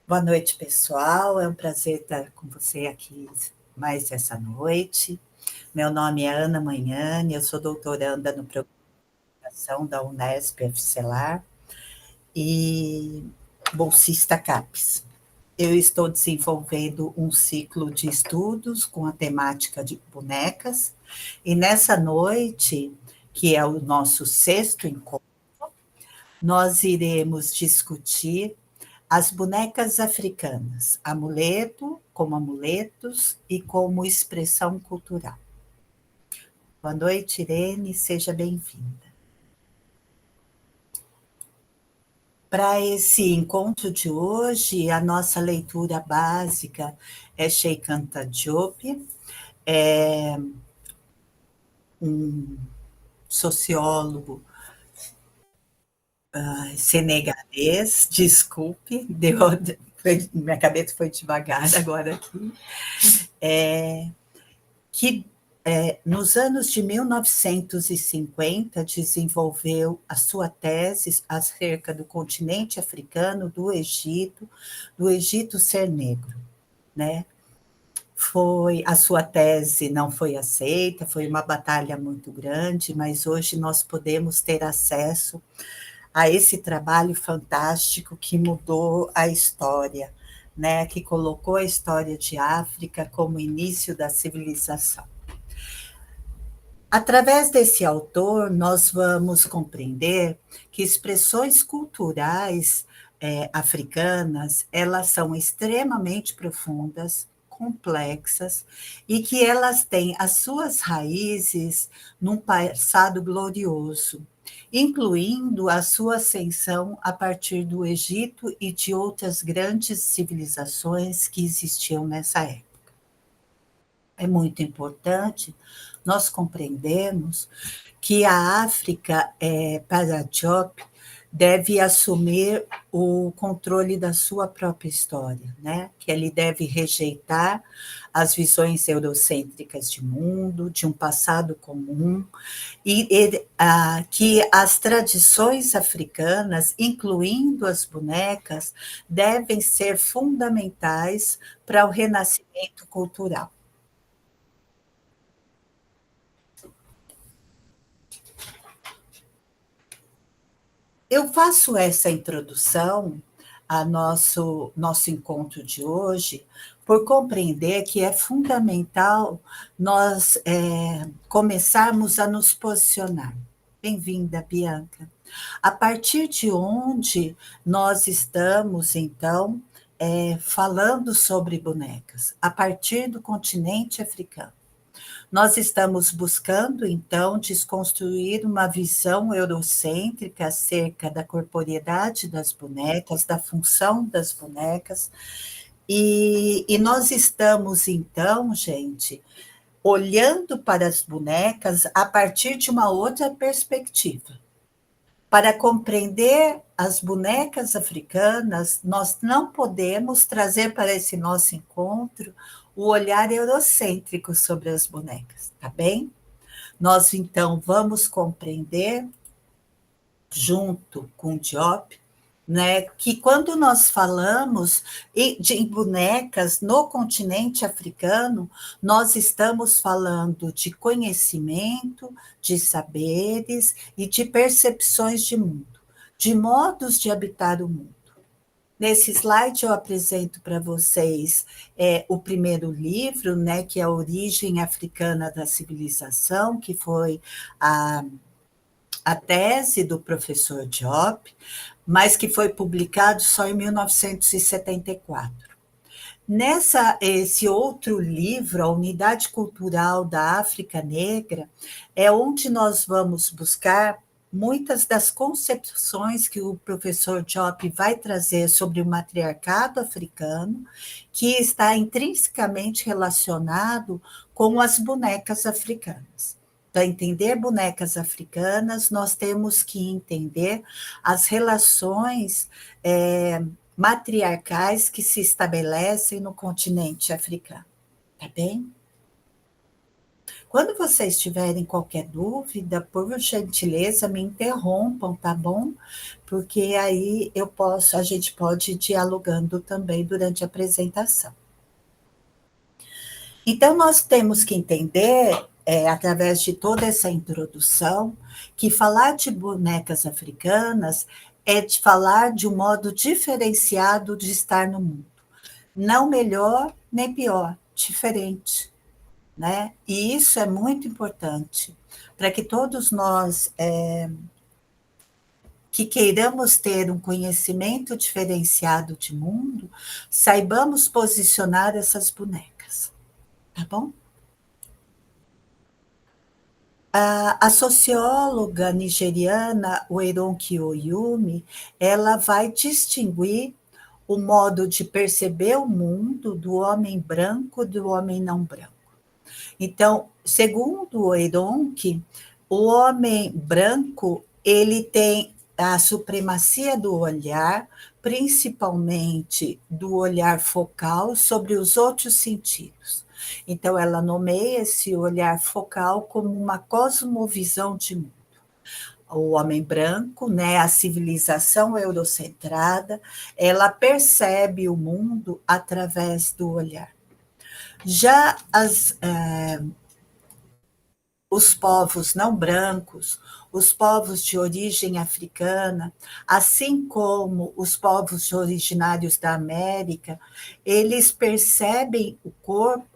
Boa noite, pessoal. É um prazer estar com você aqui mais essa noite. Meu nome é Ana Magnani, eu sou doutoranda no programa de Educação da Unesp FCELAR e bolsista CAPES. Eu estou desenvolvendo um ciclo de estudos com a temática de bonecas e nessa noite, que é o nosso sexto encontro, nós iremos discutir as bonecas africanas, amuleto, como amuletos e como expressão cultural. Boa noite, Irene, seja bem-vinda. Para esse encontro de hoje, a nossa leitura básica é Cheikh Anta Diop, é um sociólogo senegalês, desculpe, minha cabeça foi devagar agora aqui, que nos anos de 1950 desenvolveu a sua tese acerca do continente africano, do Egito ser negro, né? A sua tese não foi aceita, foi uma batalha muito grande, mas hoje nós podemos ter acesso a esse trabalho fantástico que mudou a história, né? Que colocou a história de África como início da civilização. Através desse autor, nós vamos compreender que expressões culturais africanas, elas são extremamente profundas, complexas, e que elas têm as suas raízes num passado glorioso, incluindo a sua ascensão a partir do Egito e de outras grandes civilizações que existiam nessa época. É muito importante nós compreendermos que a África, para Diop, deve assumir o controle da sua própria história, né? Que ele deve rejeitar as visões eurocêntricas de mundo, de um passado comum, e que as tradições africanas, incluindo as bonecas, devem ser fundamentais para o renascimento cultural. Eu faço essa introdução a nosso encontro de hoje por compreender que é fundamental nós começarmos a nos posicionar. Bem-vinda, Bianca. A partir de onde nós estamos, então, falando sobre bonecas? A partir do continente africano. Nós estamos buscando, então, desconstruir uma visão eurocêntrica acerca da corporeidade das bonecas, da função das bonecas, e nós estamos, então, gente, olhando para as bonecas a partir de uma outra perspectiva. Para compreender as bonecas africanas, nós não podemos trazer para esse nosso encontro o olhar eurocêntrico sobre as bonecas, tá bem? Nós, então, vamos compreender, junto com Diop, né, que quando nós falamos de bonecas no continente africano, nós estamos falando de conhecimento, de saberes e de percepções de mundo, de modos de habitar o mundo. Nesse slide eu apresento para vocês o primeiro livro, né, que é a Origem Africana da Civilização, que foi a tese do professor Diop, mas que foi publicado só em 1974. Esse outro livro, A Unidade Cultural da África Negra, é onde nós vamos buscar muitas das concepções que o professor Diop vai trazer sobre o matriarcado africano, que está intrinsecamente relacionado com as bonecas africanas. Para entender bonecas africanas, nós temos que entender as relações matriarcais que se estabelecem no continente africano. Tá bem? Quando vocês tiverem qualquer dúvida, por gentileza, me interrompam, tá bom? Porque aí a gente pode ir dialogando também durante a apresentação. Então, nós temos que entender, através de toda essa introdução, que falar de bonecas africanas é de falar de um modo diferenciado de estar no mundo. Não melhor nem pior, diferente, né? E isso é muito importante para que todos nós que queiramos ter um conhecimento diferenciado de mundo, saibamos posicionar essas bonecas, tá bom? A socióloga nigeriana Oeronki Oyumi, ela vai distinguir o modo de perceber o mundo do homem branco do homem não branco. Então, segundo Oeronki, o homem branco ele tem a supremacia do olhar, principalmente do olhar focal sobre os outros sentidos. Então, ela nomeia esse olhar focal como uma cosmovisão de mundo. O homem branco, né, a civilização eurocentrada, ela percebe o mundo através do olhar. Já os povos não brancos, os povos de origem africana, assim como os povos originários da América, eles percebem o corpo,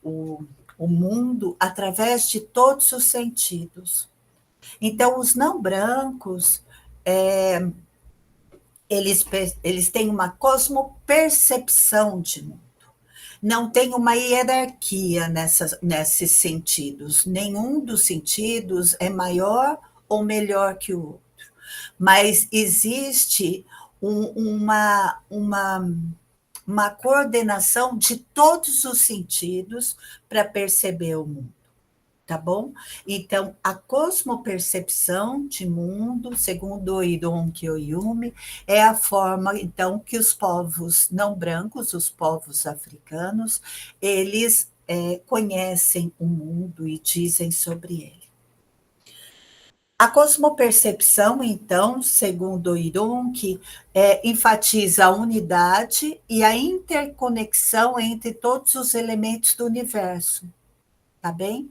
o mundo através de todos os sentidos. Então, os não brancos, eles têm uma cosmopercepção de mundo. Não tem uma hierarquia nesses sentidos. Nenhum dos sentidos é maior ou melhor que o outro. Mas existe uma coordenação de todos os sentidos para perceber o mundo. Tá bom? Então, a cosmopercepção de mundo, segundo Hiroki Oyumi, é a forma, então, que os povos não brancos, os povos africanos, eles conhecem o mundo e dizem sobre ele. A cosmopercepção, então, segundo Hiroki, enfatiza a unidade e a interconexão entre todos os elementos do universo, tá bem?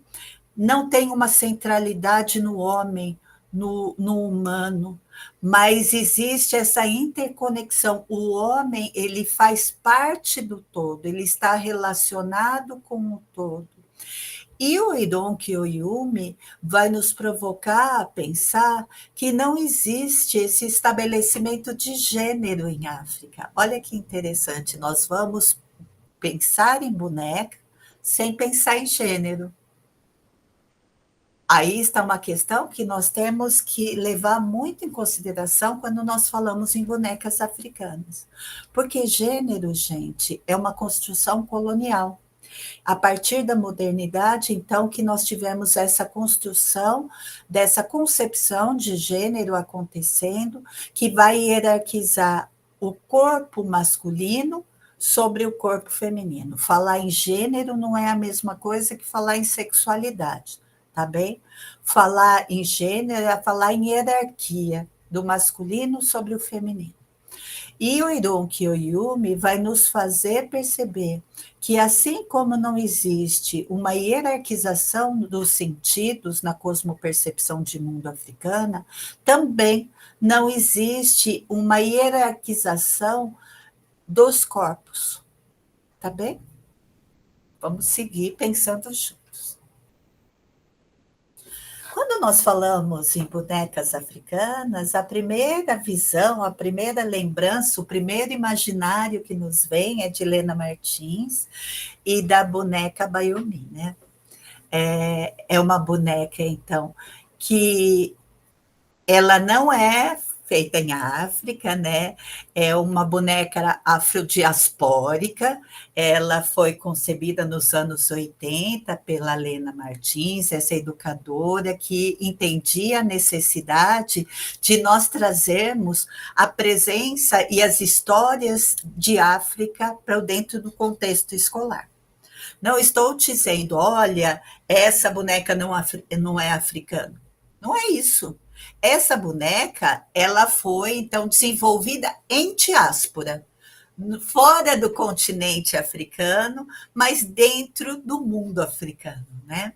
Não tem uma centralidade no homem, no humano, mas existe essa interconexão. O homem, ele faz parte do todo, ele está relacionado com o todo. E o Hiroki Oyumi vai nos provocar a pensar que não existe esse estabelecimento de gênero em África. Olha que interessante, nós vamos pensar em boneca sem pensar em gênero. Aí está uma questão que nós temos que levar muito em consideração quando nós falamos em bonecas africanas. Porque gênero, gente, é uma construção colonial. A partir da modernidade, então, que nós tivemos essa construção, dessa concepção de gênero acontecendo, que vai hierarquizar o corpo masculino sobre o corpo feminino. Falar em gênero não é a mesma coisa que falar em sexualidade. Tá bem? Falar em gênero é falar em hierarquia do masculino sobre o feminino. E o Hiroki Oyumi vai nos fazer perceber que, assim como não existe uma hierarquização dos sentidos na cosmopercepção de mundo africana, também não existe uma hierarquização dos corpos. Tá bem? Vamos seguir pensando juntos. Quando nós falamos em bonecas africanas, a primeira visão, a primeira lembrança, o primeiro imaginário que nos vem é de Helena Martins e da boneca Bayomi, né? É uma boneca, então, que ela não é feita em África, né? É uma boneca afrodiaspórica, ela foi concebida nos anos 80 pela Lena Martins, essa educadora que entendia a necessidade de nós trazermos a presença e as histórias de África para dentro do contexto escolar. Não estou dizendo, olha, essa boneca não é africana. Não é isso. Essa boneca, ela foi, então, desenvolvida em diáspora, fora do continente africano, mas dentro do mundo africano, né?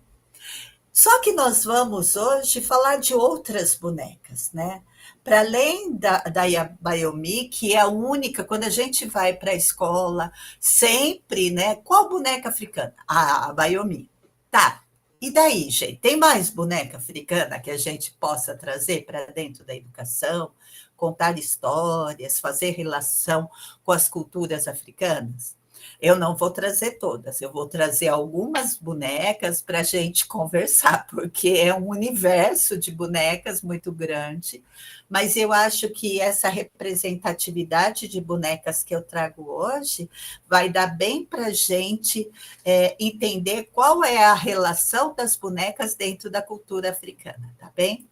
Só que nós vamos hoje falar de outras bonecas, né? Para além da Yabayomi, que é a única, quando a gente vai para a escola, sempre, né? Qual boneca africana? A Bayomi. Tá. E daí, gente? Tem mais boneca africana que a gente possa trazer para dentro da educação, contar histórias, fazer relação com as culturas africanas? Eu não vou trazer todas, eu vou trazer algumas bonecas para a gente conversar, porque é um universo de bonecas muito grande, mas eu acho que essa representatividade de bonecas que eu trago hoje vai dar bem para a gente entender qual é a relação das bonecas dentro da cultura africana, tá bem?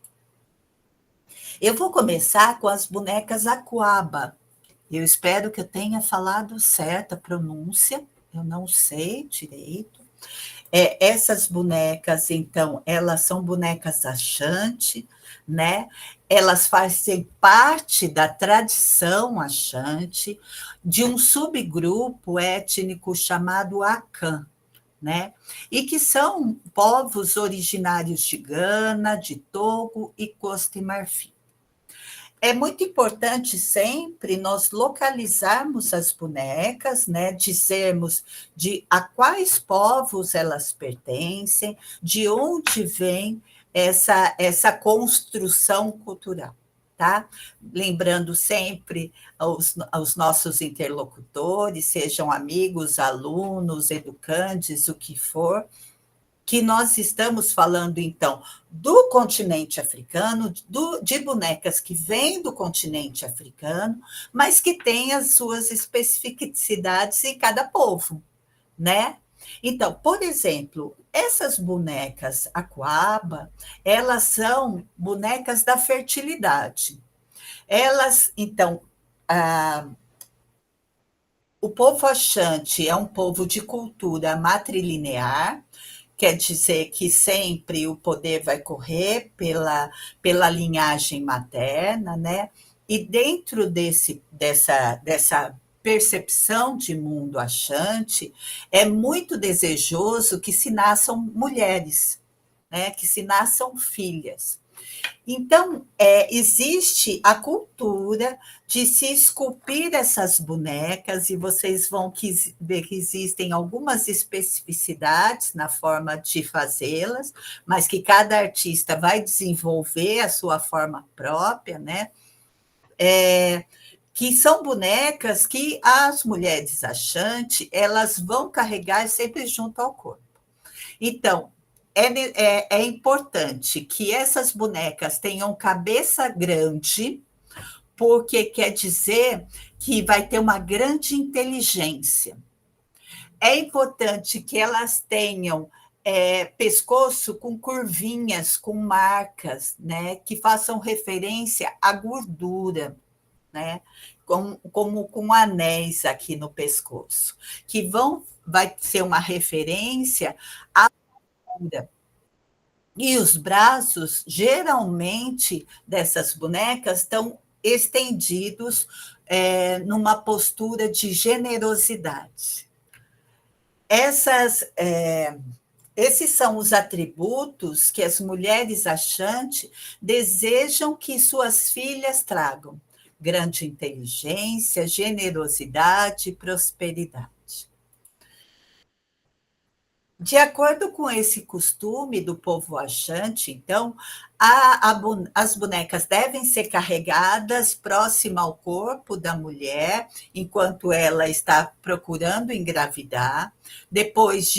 Eu vou começar com as bonecas Aquaba. Eu espero que eu tenha falado certa a pronúncia, eu não sei direito. Essas bonecas, então, elas são bonecas Axante, né? Elas fazem parte da tradição Axante, de um subgrupo étnico chamado Akan, né? E que são povos originários de Gana, de Togo e Costa e Marfim. É muito importante sempre nós localizarmos as bonecas, né, dizermos de a quais povos elas pertencem, de onde vem essa construção cultural, tá? Lembrando sempre aos nossos interlocutores, sejam amigos, alunos, educantes, o que for, que nós estamos falando, então, do continente africano, de bonecas que vêm do continente africano, mas que têm as suas especificidades em cada povo, né? Então, por exemplo, essas bonecas Aquaba, elas são bonecas da fertilidade. Elas, então, ah, o povo Axante é um povo de cultura matrilinear, quer dizer que sempre o poder vai correr pela linhagem materna, né? E dentro dessa percepção de mundo achante, é muito desejoso que se nasçam mulheres, né? Que se nasçam filhas. Então, existe a cultura de se esculpir essas bonecas, e vocês vão ver que existem algumas especificidades na forma de fazê-las, mas que cada artista vai desenvolver a sua forma própria, né? Que são bonecas que as mulheres achantes, elas vão carregar sempre junto ao corpo. Então, é importante que essas bonecas tenham cabeça grande, porque quer dizer que vai ter uma grande inteligência. É importante que elas tenham pescoço com curvinhas, com marcas, né, que façam referência à gordura, né, como com anéis aqui no pescoço, que vai ser uma referência à gordura. E os braços, geralmente, dessas bonecas estão estendidos numa postura de generosidade. Esses são os atributos que as mulheres achantes desejam que suas filhas tragam: grande inteligência, generosidade e prosperidade. De acordo com esse costume do povo Axante, então, as bonecas devem ser carregadas próxima ao corpo da mulher, enquanto ela está procurando engravidar. Depois,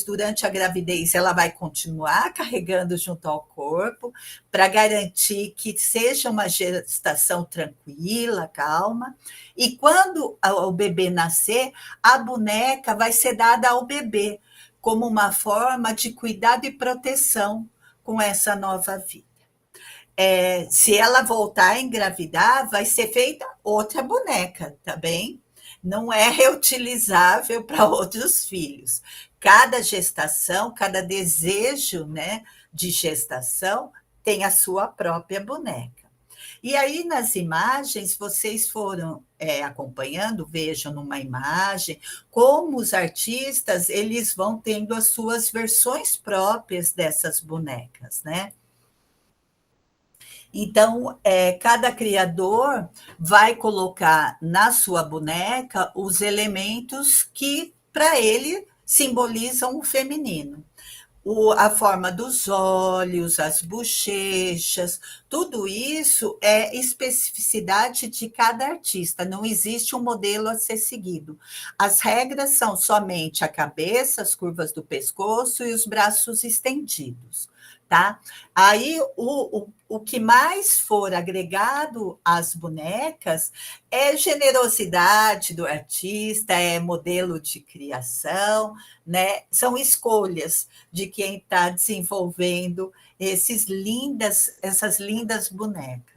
durante a gravidez, ela vai continuar carregando junto ao corpo, para garantir que seja uma gestação tranquila, calma. E quando o bebê nascer, a boneca vai ser dada ao bebê, como uma forma de cuidado e proteção com essa nova vida. Se ela voltar a engravidar, vai ser feita outra boneca, tá bem? não é reutilizável para outros filhos. Cada gestação, cada desejo, né, de gestação tem a sua própria boneca. E aí, nas imagens, vocês foram acompanhando, vejam numa imagem, como os artistas eles vão tendo as suas versões próprias dessas bonecas, né? Então, cada criador vai colocar na sua boneca os elementos que, para ele, simbolizam o feminino. A forma dos olhos, as bochechas, tudo isso é especificidade de cada artista, não existe um modelo a ser seguido. As regras são somente a cabeça, as curvas do pescoço e os braços estendidos. Tá? Aí o que mais for agregado às bonecas é generosidade do artista, é modelo de criação, né? São escolhas de quem está desenvolvendo essas lindas bonecas.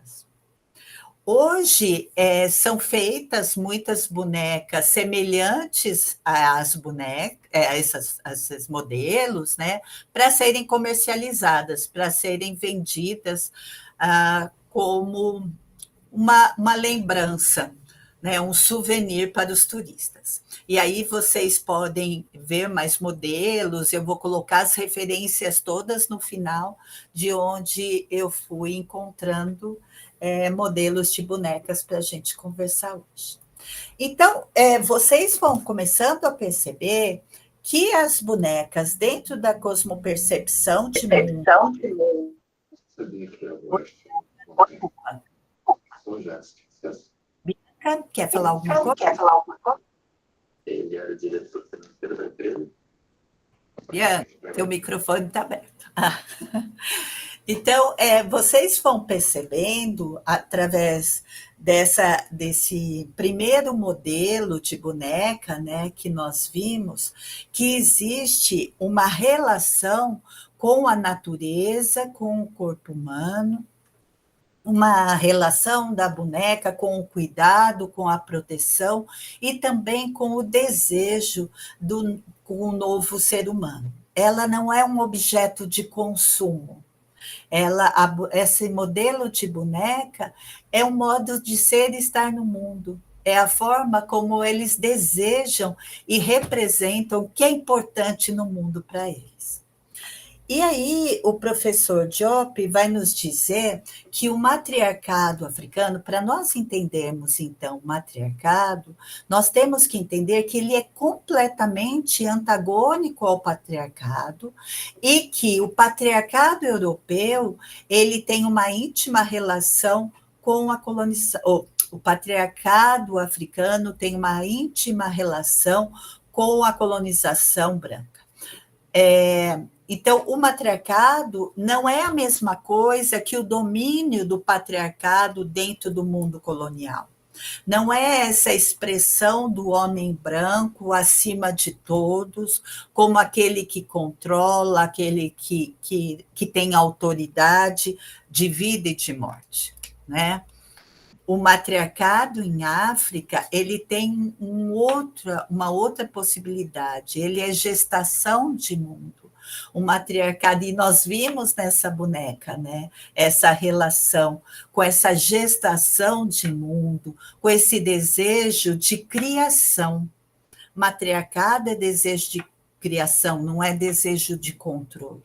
Hoje são feitas muitas bonecas semelhantes às bonecas, a esses modelos, né, para serem comercializadas, para serem vendidas como uma lembrança, né, um souvenir para os turistas. E aí vocês podem ver mais modelos, eu vou colocar as referências todas no final de onde eu fui encontrando modelos de bonecas para a gente conversar hoje. Então, vocês vão começando a perceber que as bonecas, dentro da cosmopercepção de mundo... Bianca, quer falar alguma coisa? Ele era diretor financeiro da empresa. Bianca, teu microfone está aberto. Então, vocês vão percebendo, através desse primeiro modelo de boneca, né, que nós vimos, que existe uma relação com a natureza, com o corpo humano, uma relação da boneca com o cuidado, com a proteção e também com o desejo com o novo ser humano. Ela não é um objeto de consumo. Esse modelo de boneca é um modo de ser e estar no mundo. É a forma como eles desejam e representam o que é importante no mundo para eles. E aí, o professor Diop vai nos dizer que o matriarcado africano, para nós entendermos, então, o matriarcado, nós temos que entender que ele é completamente antagônico ao patriarcado e que o patriarcado europeu, ele tem uma íntima relação com a colonização. O patriarcado africano tem uma íntima relação com a colonização branca. Então, o matriarcado não é a mesma coisa que o domínio do patriarcado dentro do mundo colonial. Não é essa expressão do homem branco acima de todos, como aquele que controla, aquele que tem autoridade de vida e de morte, né? O matriarcado em África, ele tem uma outra possibilidade, ele é gestação de mundo. O matriarcado, e nós vimos nessa boneca, né, essa relação com essa gestação de mundo, com esse desejo de criação. Matriarcado é desejo de criação, não é desejo de controle.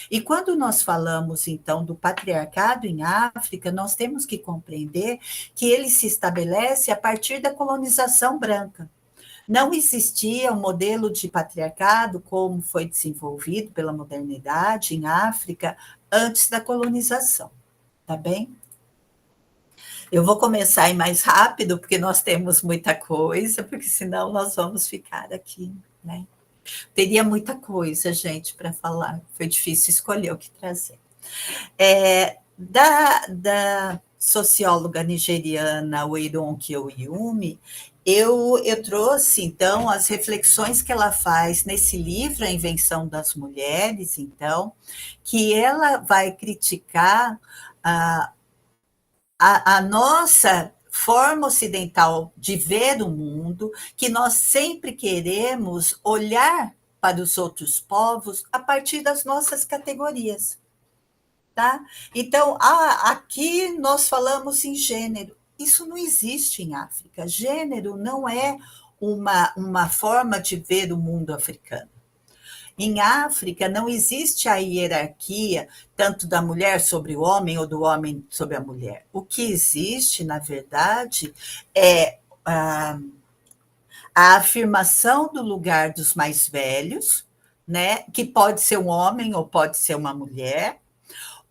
E quando nós falamos, então, do patriarcado em África, nós temos que compreender que ele se estabelece a partir da colonização branca. Não existia um modelo de patriarcado como foi desenvolvido pela modernidade em África antes da colonização, tá bem? Eu vou começar aí mais rápido, porque nós temos muita coisa, porque senão nós vamos ficar aqui, né? Teria muita coisa, gente, para falar. Foi difícil escolher o que trazer. Da socióloga nigeriana Oironke Oyumi, eu trouxe, então, as reflexões que ela faz nesse livro, A Invenção das Mulheres, então, que ela vai criticar a nossa forma ocidental de ver o mundo, mundo, que nós sempre queremos olhar para os outros povos a partir das nossas categorias, tá? Então, aqui nós falamos em gênero. Isso não existe em África. Gênero não é uma forma de ver o mundo africano. Em África não existe a hierarquia tanto da mulher sobre o homem ou do homem sobre a mulher. O que existe, na verdade, é a afirmação do lugar dos mais velhos, né? Que pode ser um homem ou pode ser uma mulher,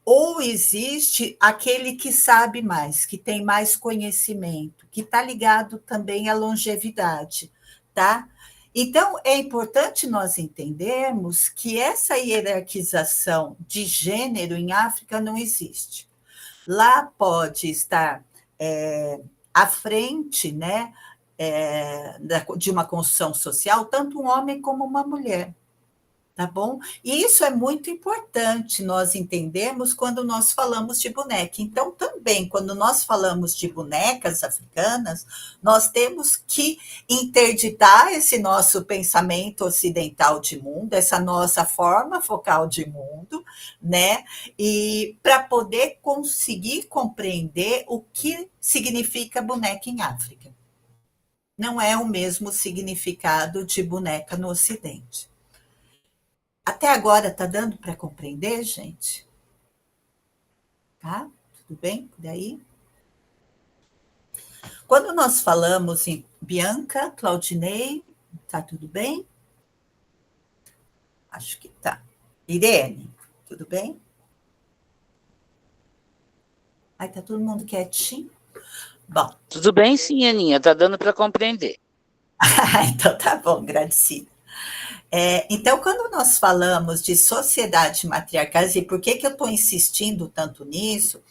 ou existe aquele que sabe mais, que tem mais conhecimento, que está ligado também à longevidade, tá? Então, é importante nós entendermos que essa hierarquização de gênero em África não existe. Lá pode estar à frente, né, de uma construção social, tanto um homem como uma mulher. Tá bom? E isso é muito importante nós entendermos quando nós falamos de boneca. Então, também, quando nós falamos de bonecas africanas, nós temos que interditar esse nosso pensamento ocidental de mundo, essa nossa forma focal de mundo, né? E para poder conseguir compreender o que significa boneca em África. Não é o mesmo significado de boneca no Ocidente. Até agora está dando para compreender, gente? Tá? Tudo bem por aí? Quando nós falamos em Bianca, Claudinei, tá tudo bem? Acho que tá. Irene, tudo bem? Aí tá todo mundo quietinho? Bom. Tudo bem, sim, Aninha, tá dando para compreender. Então tá bom, agradecida. Então, quando nós falamos de sociedade matriarcais, e por que eu estou insistindo tanto nisso?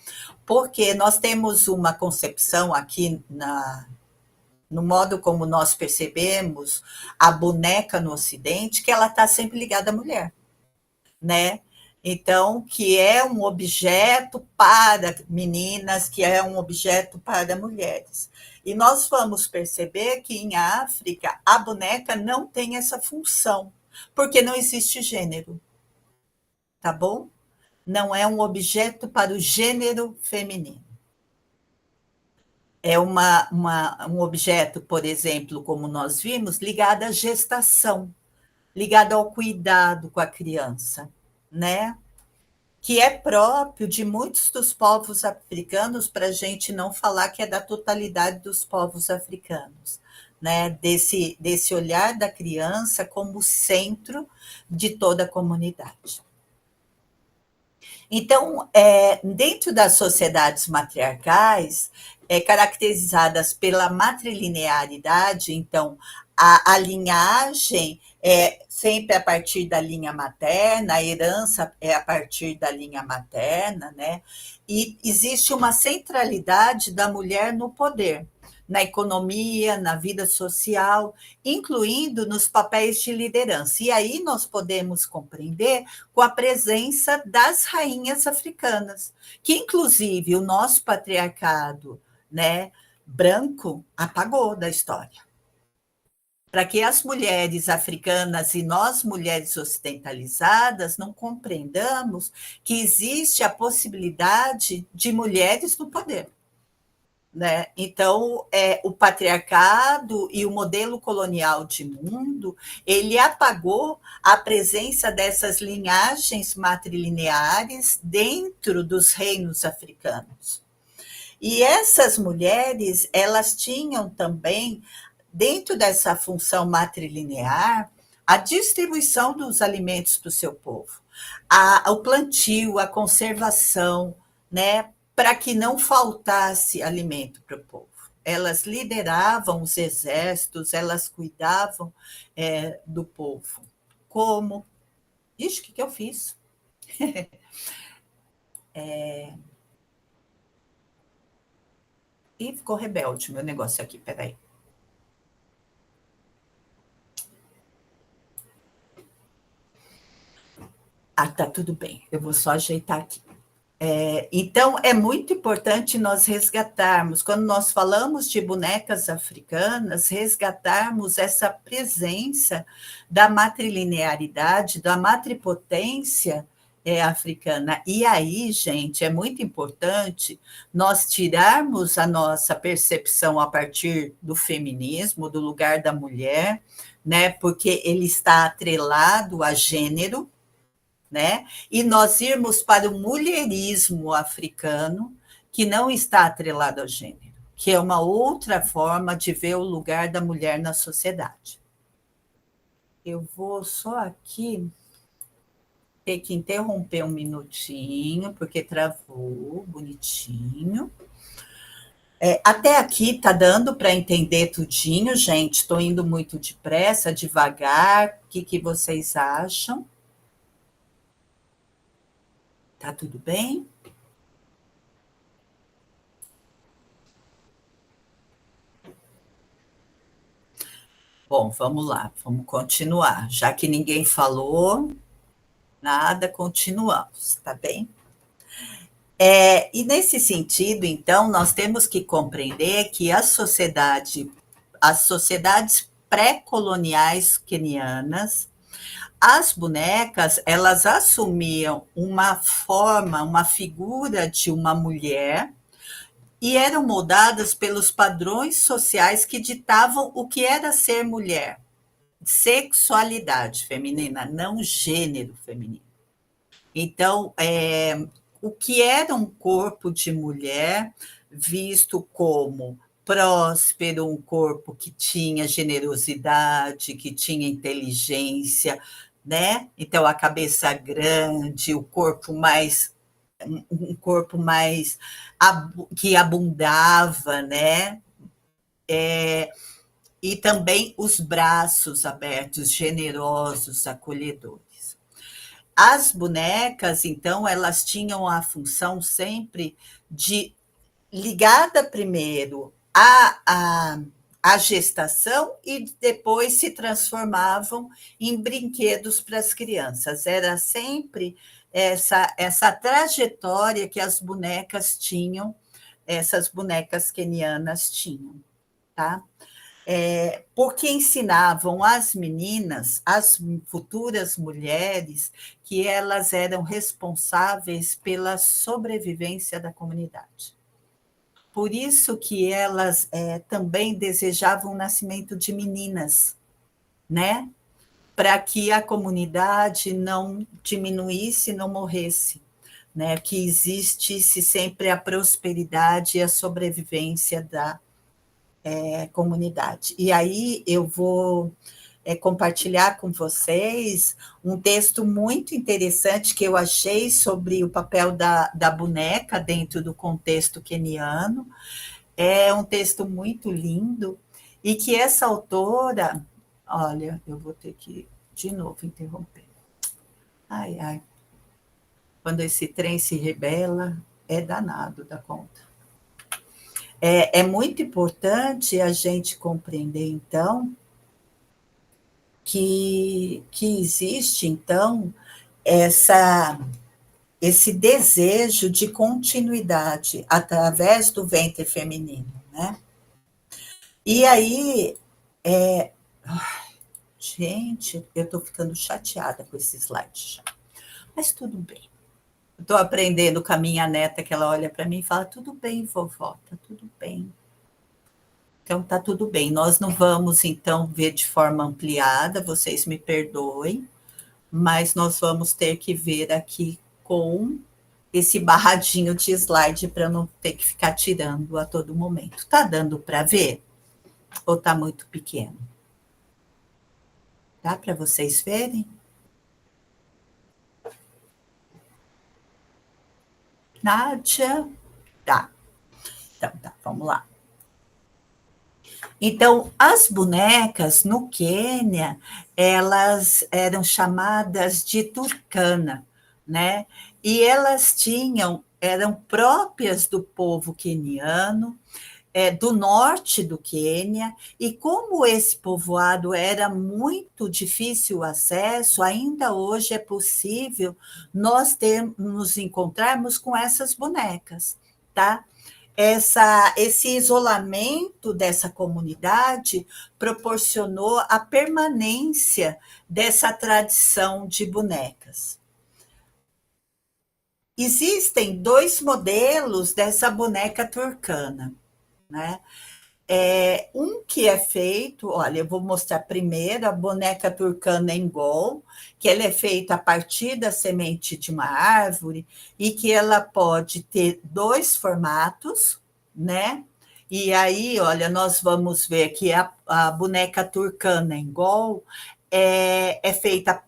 Porque nós temos uma concepção aqui no modo como nós percebemos a boneca no Ocidente, que ela está sempre ligada à mulher, né? Então, que é um objeto para meninas, que é um objeto para mulheres. E nós vamos perceber que em África a boneca não tem essa função, porque não existe gênero, tá bom? Não é um objeto para o gênero feminino. É um objeto, por exemplo, como nós vimos, ligado à gestação, ligado ao cuidado com a criança, né? Que é próprio de muitos dos povos africanos, para a gente não falar que é da totalidade dos povos africanos, né? Desse olhar da criança como centro de toda a comunidade. Então, dentro das sociedades matriarcais, caracterizadas pela matrilinearidade, então, a linhagem é sempre a partir da linha materna, a herança é a partir da linha materna, né? E existe uma centralidade da mulher no poder, na economia, na vida social, incluindo nos papéis de liderança. E aí nós podemos compreender com a presença das rainhas africanas, que inclusive o nosso patriarcado, né, branco apagou da história. Para que as mulheres africanas e nós, mulheres ocidentalizadas, não compreendamos que existe a possibilidade de mulheres no poder. Né? Então, o patriarcado e o modelo colonial de mundo, ele apagou a presença dessas linhagens matrilineares dentro dos reinos africanos. E essas mulheres, elas tinham também, dentro dessa função matrilinear, a distribuição dos alimentos para o seu povo, o plantio, a conservação, né? Para que não faltasse alimento para o povo. Elas lideravam os exércitos, elas cuidavam do povo. Como? Ixi, o que eu fiz? Ih, ficou rebelde o meu negócio aqui, peraí. Tá tudo bem, eu vou só ajeitar aqui. Então, é muito importante nós resgatarmos, quando nós falamos de bonecas africanas, resgatarmos essa presença da matrilinearidade, da matripotência africana. E aí, gente, é muito importante nós tirarmos a nossa percepção a partir do feminismo, do lugar da mulher, né? Porque ele está atrelado a gênero, né? E nós irmos para o mulherismo africano, que não está atrelado ao gênero, que é uma outra forma de ver o lugar da mulher na sociedade. Eu vou só aqui ter que interromper um minutinho, porque travou, bonitinho. Até aqui tá dando para entender tudinho, gente? Estou indo muito depressa, devagar. O que vocês acham? Tá tudo bem? Bom, vamos lá, vamos continuar. Já que ninguém falou nada, continuamos, tá bem? E nesse sentido, então, nós temos que compreender que as sociedades pré-coloniais quenianas, as bonecas, elas assumiam uma forma, uma figura de uma mulher e eram moldadas pelos padrões sociais que ditavam o que era ser mulher. Sexualidade feminina, não gênero feminino. Então, o que era um corpo de mulher visto como próspero, um corpo que tinha generosidade, que tinha inteligência, né? Então, a cabeça grande, o corpo mais um corpo mais que abundava, né? E também os braços abertos, generosos, acolhedores. As bonecas, então, elas tinham a função sempre de ligada primeiro à gestação e depois se transformavam em brinquedos para as crianças. Era sempre essa trajetória que as bonecas tinham, essas bonecas quenianas tinham, tá? Porque ensinavam às meninas, às futuras mulheres, que elas eram responsáveis pela sobrevivência da comunidade. Por isso que elas também desejavam o nascimento de meninas, né? Para que a comunidade não diminuísse, não morresse, né? Que existisse sempre a prosperidade e a sobrevivência da comunidade. E aí eu vou compartilhar com vocês um texto muito interessante que eu achei sobre o papel da boneca dentro do contexto queniano. É um texto muito lindo e que essa autora... Olha, eu vou ter que, de novo, interromper. Ai, ai. Quando esse trem se rebela, é danado da conta. É muito importante a gente compreender, então, que existe, então, esse desejo de continuidade através do ventre feminino, né? E aí, gente, eu estou ficando chateada com esse slide já, mas tudo bem. Estou aprendendo com a minha neta, que ela olha para mim e fala, tudo bem, vovó, tá tudo bem. Então, tá tudo bem. Nós não vamos, então, ver de forma ampliada, vocês me perdoem, mas nós vamos ter que ver aqui com esse barradinho de slide para não ter que ficar tirando a todo momento. Tá dando para ver? Ou tá muito pequeno? Dá para vocês verem? Nádia? Tá. Então, tá, vamos lá. Então, as bonecas no Quênia, elas eram chamadas de Turkana, né? E elas eram próprias do povo queniano, do norte do Quênia, e como esse povoado era muito difícil o acesso, ainda hoje é possível nos encontrarmos com essas bonecas, tá? Esse isolamento dessa comunidade proporcionou a permanência dessa tradição de bonecas. Existem 2 modelos dessa boneca turcana, né? Um que é feito, olha, eu vou mostrar primeiro a boneca turcana Engol, que ela é feita a partir da semente de uma árvore e que ela pode ter 2 formatos, né? E aí, olha, nós vamos ver que a boneca turcana Engol é feita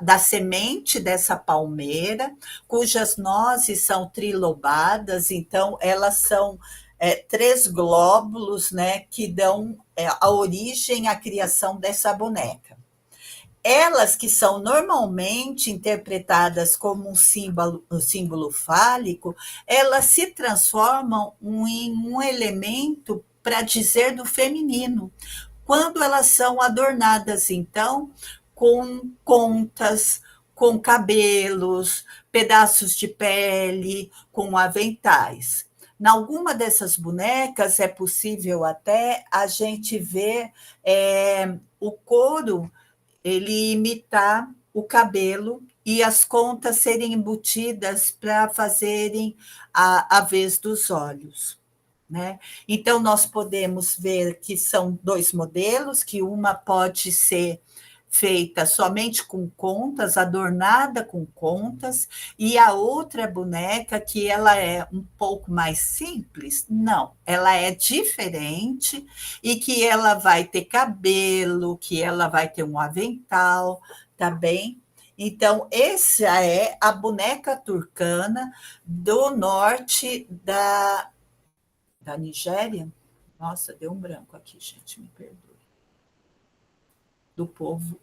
da semente dessa palmeira, cujas nozes são trilobadas, então elas são 3 glóbulos, né, que dão a origem à criação dessa boneca. Elas que são normalmente interpretadas como um símbolo fálico, elas se transformam em um elemento para dizer do feminino, quando elas são adornadas, então, com contas, com cabelos, pedaços de pele, com aventais. Em alguma dessas bonecas é possível até a gente ver o couro ele imitar o cabelo e as contas serem embutidas para fazerem a vez dos olhos. Né? Então, nós podemos ver que são 2 modelos, que uma pode ser feita somente com contas, adornada com contas, e a outra boneca que ela é um pouco mais simples, não, ela é diferente e que ela vai ter cabelo, que ela vai ter um avental, tá bem? Então, essa é a boneca turcana do norte da Nigéria. Nossa, deu um branco aqui, gente, me perdoe. Do povo,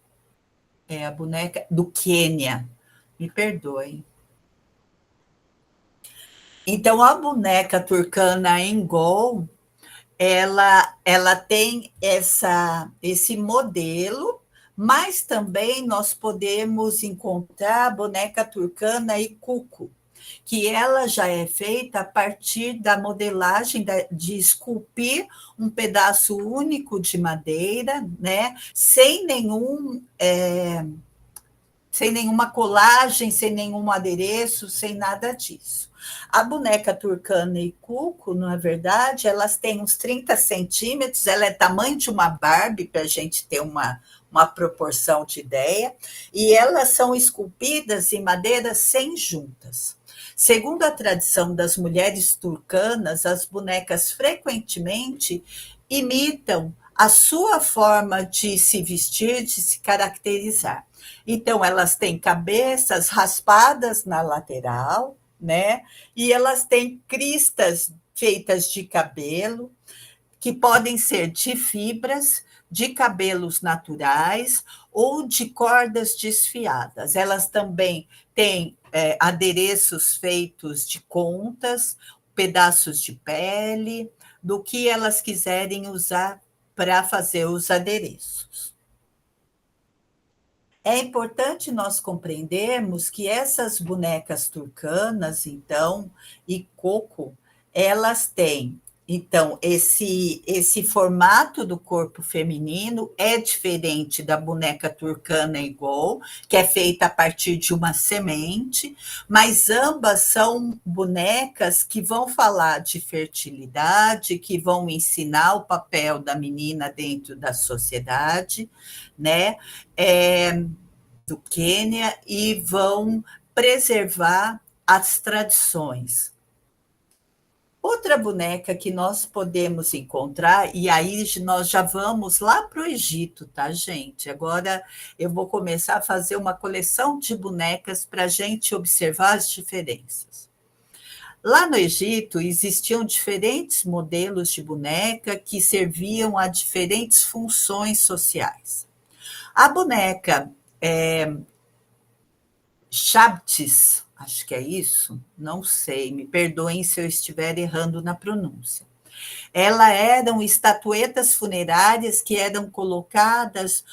a boneca do Quênia, me perdoe. Então, a boneca turcana Engol, ela tem esse modelo, mas também nós podemos encontrar a boneca turcana Ikuku, que ela já é feita a partir da modelagem de esculpir um pedaço único de madeira, né, sem nenhuma colagem, sem nenhum adereço, sem nada disso. A boneca turcana e cuco, na verdade, elas têm uns 30 centímetros, ela é tamanho de uma Barbie, para a gente ter uma proporção de ideia, e elas são esculpidas em madeira sem juntas. Segundo a tradição das mulheres turcanas, as bonecas frequentemente imitam a sua forma de se vestir, de se caracterizar. Então, elas têm cabeças raspadas na lateral, né? E elas têm cristas feitas de cabelo, que podem ser de fibras, de cabelos naturais ou de cordas desfiadas. Elas também têm adereços feitos de contas, pedaços de pele, do que elas quiserem usar para fazer os adereços. É importante nós compreendermos que essas bonecas turcanas, então, e coco, elas têm, então, esse formato do corpo feminino é diferente da boneca turcana igual, que é feita a partir de uma semente, mas ambas são bonecas que vão falar de fertilidade, que vão ensinar o papel da menina dentro da sociedade, né? Do Quênia e vão preservar as tradições. Outra boneca que nós podemos encontrar, e aí nós já vamos lá para o Egito, tá, gente? Agora eu vou começar a fazer uma coleção de bonecas para a gente observar as diferenças. Lá no Egito existiam diferentes modelos de boneca que serviam a diferentes funções sociais. A boneca Shabtis, acho que é isso, não sei, me perdoem se eu estiver errando na pronúncia. Elas eram estatuetas funerárias que eram colocadas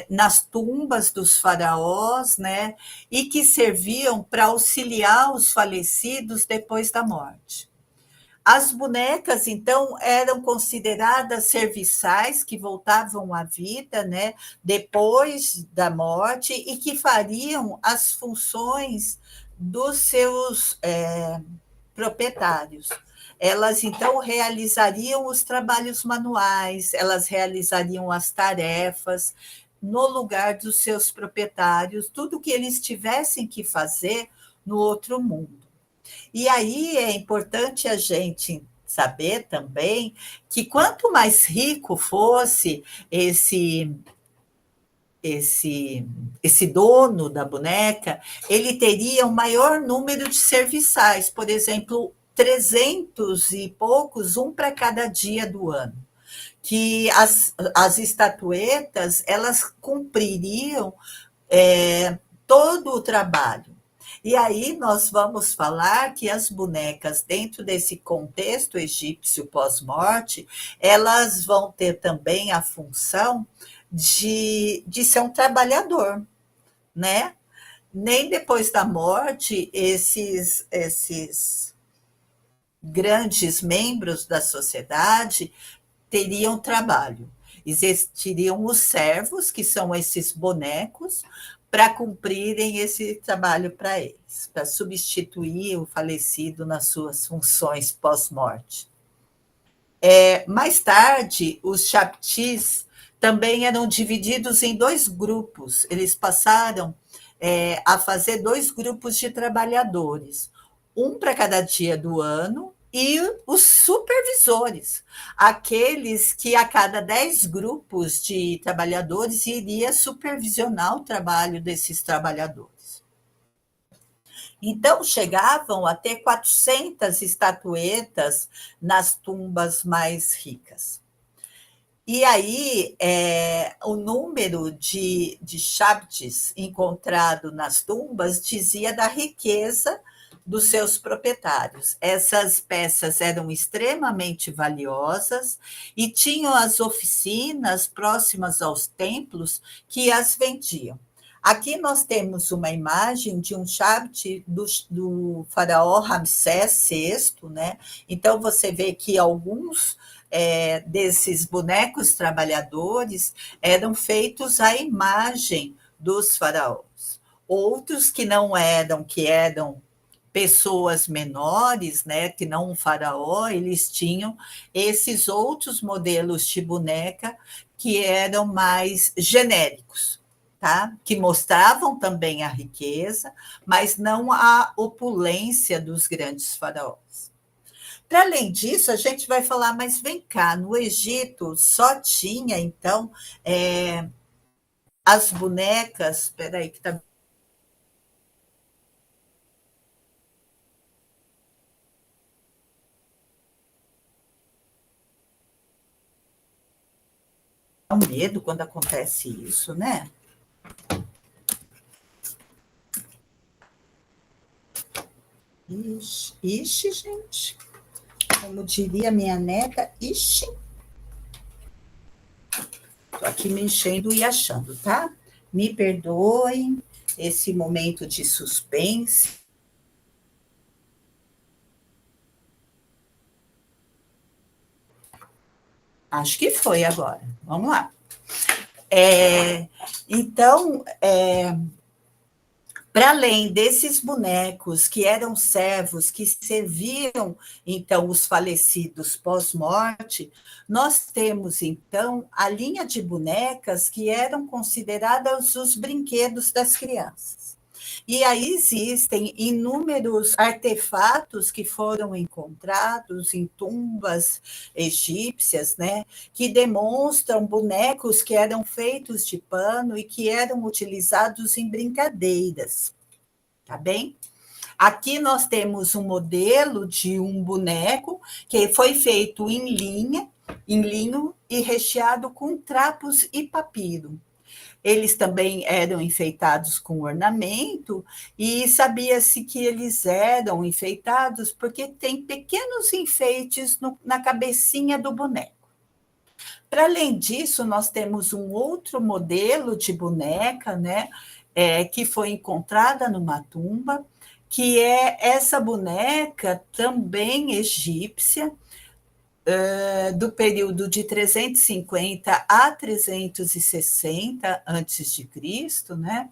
nas tumbas dos faraós, né, e que serviam para auxiliar os falecidos depois da morte. As bonecas, então, eram consideradas serviçais que voltavam à vida, né, depois da morte e que fariam as funções dos seus proprietários. Elas, então, realizariam os trabalhos manuais, elas realizariam as tarefas no lugar dos seus proprietários, tudo que eles tivessem que fazer no outro mundo. E aí é importante a gente saber também que quanto mais rico fosse esse dono da boneca, ele teria um maior número de serviçais, por exemplo, 300 e poucos, um para cada dia do ano, que as estatuetas elas cumpririam todo o trabalho. E aí nós vamos falar que as bonecas, dentro desse contexto egípcio pós-morte, elas vão ter também a função de ser um trabalhador, né? Nem depois da morte, esses grandes membros da sociedade teriam trabalho. Existiriam os servos, que são esses bonecos, para cumprirem esse trabalho para eles, para substituir o falecido nas suas funções pós-morte. Mais tarde, os chaptis também eram divididos em dois grupos. Eles passaram a fazer dois grupos de trabalhadores, um para cada dia do ano, e os supervisores, aqueles que a cada 10 grupos de trabalhadores iria supervisionar o trabalho desses trabalhadores. Então, chegavam a ter 400 estatuetas nas tumbas mais ricas. E aí, o número de chaptis encontrado nas tumbas dizia da riqueza dos seus proprietários. Essas peças eram extremamente valiosas e tinham as oficinas próximas aos templos que as vendiam. Aqui nós temos uma imagem de um chapti do faraó Ramsés VI, né? Então, você vê que alguns desses bonecos trabalhadores eram feitos à imagem dos faraós. Outros que não eram, que eram pessoas menores, né, que não um faraó, eles tinham esses outros modelos de boneca que eram mais genéricos, tá? Que mostravam também a riqueza, mas não a opulência dos grandes faraós. Para além disso, a gente vai falar, mas vem cá, no Egito só tinha, então, as bonecas. Espera aí, que está. Dá um medo quando acontece isso, né? Ixi, gente. Como diria minha neta, ixi. Estou aqui me enchendo e achando, tá? Me perdoem esse momento de suspense. Acho que foi agora. Vamos lá. Então, para além desses bonecos que eram servos, que serviam, então, os falecidos pós-morte, nós temos, então, a linha de bonecas que eram consideradas os brinquedos das crianças. E aí existem inúmeros artefatos que foram encontrados em tumbas egípcias, né, que demonstram bonecos que eram feitos de pano e que eram utilizados em brincadeiras, tá bem? Aqui nós temos um modelo de um boneco que foi feito em linho e recheado com trapos e papiro. eles também eram enfeitados com ornamento, e sabia-se que eles eram enfeitados porque tem pequenos enfeites na cabecinha do boneco. Para além disso, nós temos um outro modelo de boneca, né, que foi encontrada numa tumba, que é essa boneca também egípcia, do período de 350 a 360 antes de Cristo, né?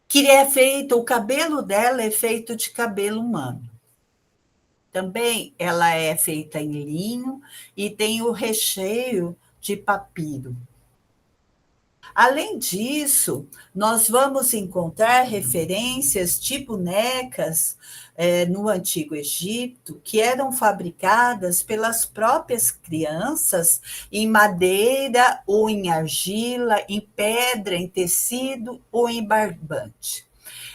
Que é feito, o cabelo dela é feito de cabelo humano. Também ela é feita em linho e tem o recheio de papiro. Além disso, nós vamos encontrar referências de bonecas no Antigo Egito que eram fabricadas pelas próprias crianças em madeira ou em argila, em pedra, em tecido ou em barbante.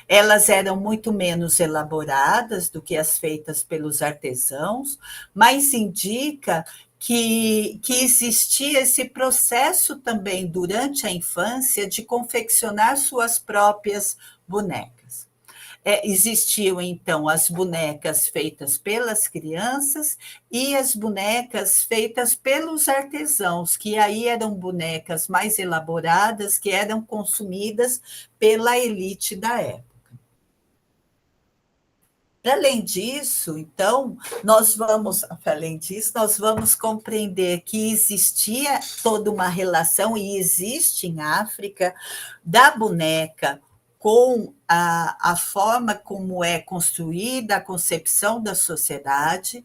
Elas eram muito menos elaboradas do que as feitas pelos artesãos, mas indica que existia esse processo também durante a infância de confeccionar suas próprias bonecas. Existiam, então, as bonecas feitas pelas crianças e as bonecas feitas pelos artesãos, que aí eram bonecas mais elaboradas, que eram consumidas pela elite da época. Além disso, então, nós vamos compreender que existia toda uma relação, e existe em África, da boneca com a forma como é construída a concepção da sociedade,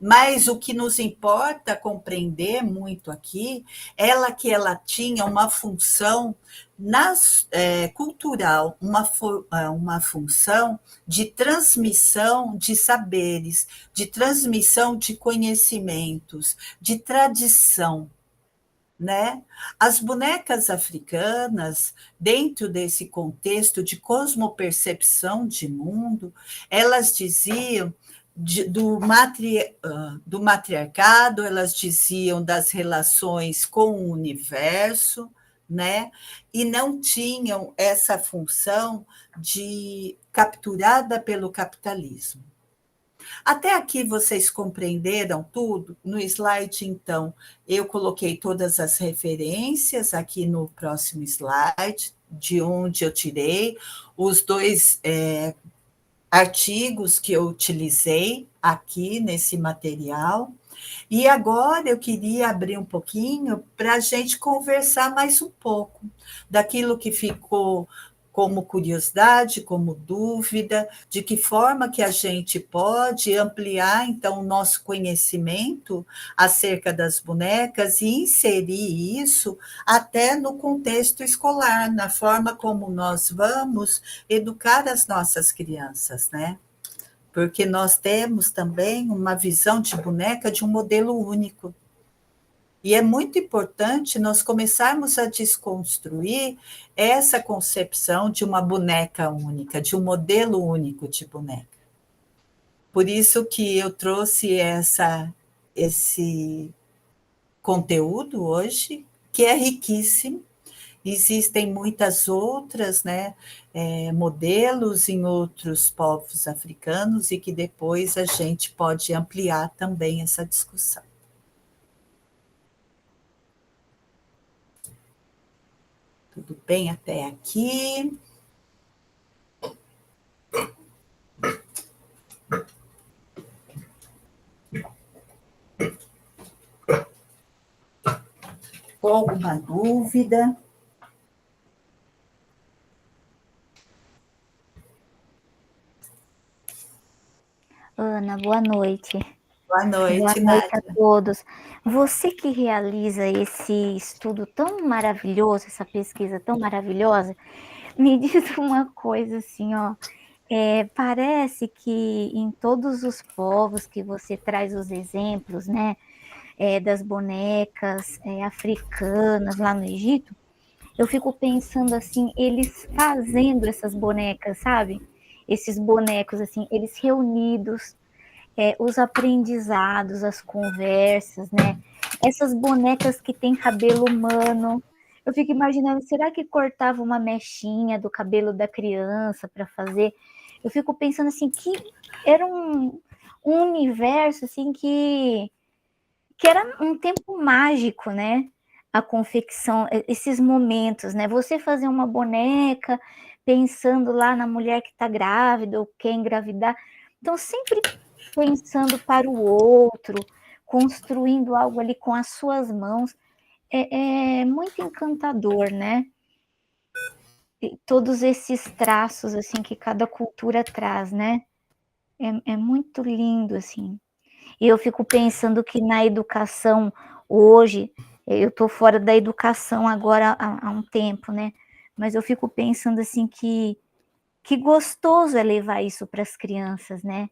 mas o que nos importa compreender muito aqui é que ela tinha uma função cultural, uma função de transmissão de saberes, de transmissão de conhecimentos, de tradição. Né? As bonecas africanas, dentro desse contexto de cosmopercepção de mundo, elas diziam do matriarcado, elas diziam das relações com o universo, né? E não tinham essa função capturada pelo capitalismo. Até aqui vocês compreenderam tudo? No slide, então, eu coloquei todas as referências aqui no próximo slide, de onde eu tirei os dois artigos que eu utilizei aqui nesse material. E agora eu queria abrir um pouquinho para a gente conversar mais um pouco daquilo que ficou como curiosidade, como dúvida, de que forma que a gente pode ampliar, então, o nosso conhecimento acerca das bonecas e inserir isso até no contexto escolar, na forma como nós vamos educar as nossas crianças, né? Porque nós temos também uma visão de boneca de um modelo único. E é muito importante nós começarmos a desconstruir essa concepção de uma boneca única, de um modelo único de boneca. Por isso que eu trouxe esse conteúdo hoje, que é riquíssimo. Existem muitas outras, né, modelos em outros povos africanos e que depois a gente pode ampliar também essa discussão. Tudo bem até aqui? Com alguma dúvida? Ana, boa noite. Boa noite, boa noite Nádia. a todos. Você que realiza esse estudo tão maravilhoso, essa pesquisa tão maravilhosa, me diz uma coisa assim, ó. Parece que em todos os povos que você traz os exemplos, né, das bonecas africanas lá no Egito, eu fico pensando assim, eles fazendo essas bonecas, sabe? Esses bonecos, assim, eles reunidos, os aprendizados, as conversas, né? essas bonecas que têm cabelo humano. Eu fico imaginando, será que cortava uma mechinha do cabelo da criança para fazer? Eu fico pensando assim, que era um universo assim que era um tempo mágico, né? A confecção, esses momentos, né? Você fazer uma boneca pensando lá na mulher que está grávida ou quer engravidar. Então, sempre pensando para o outro, construindo algo ali com as suas mãos. É muito encantador, né? E todos esses traços assim que cada cultura traz, né? É muito lindo, assim. E eu fico pensando que na educação hoje, eu estou fora da educação agora há um tempo, né? Mas eu fico pensando assim que gostoso é levar isso para as crianças, né?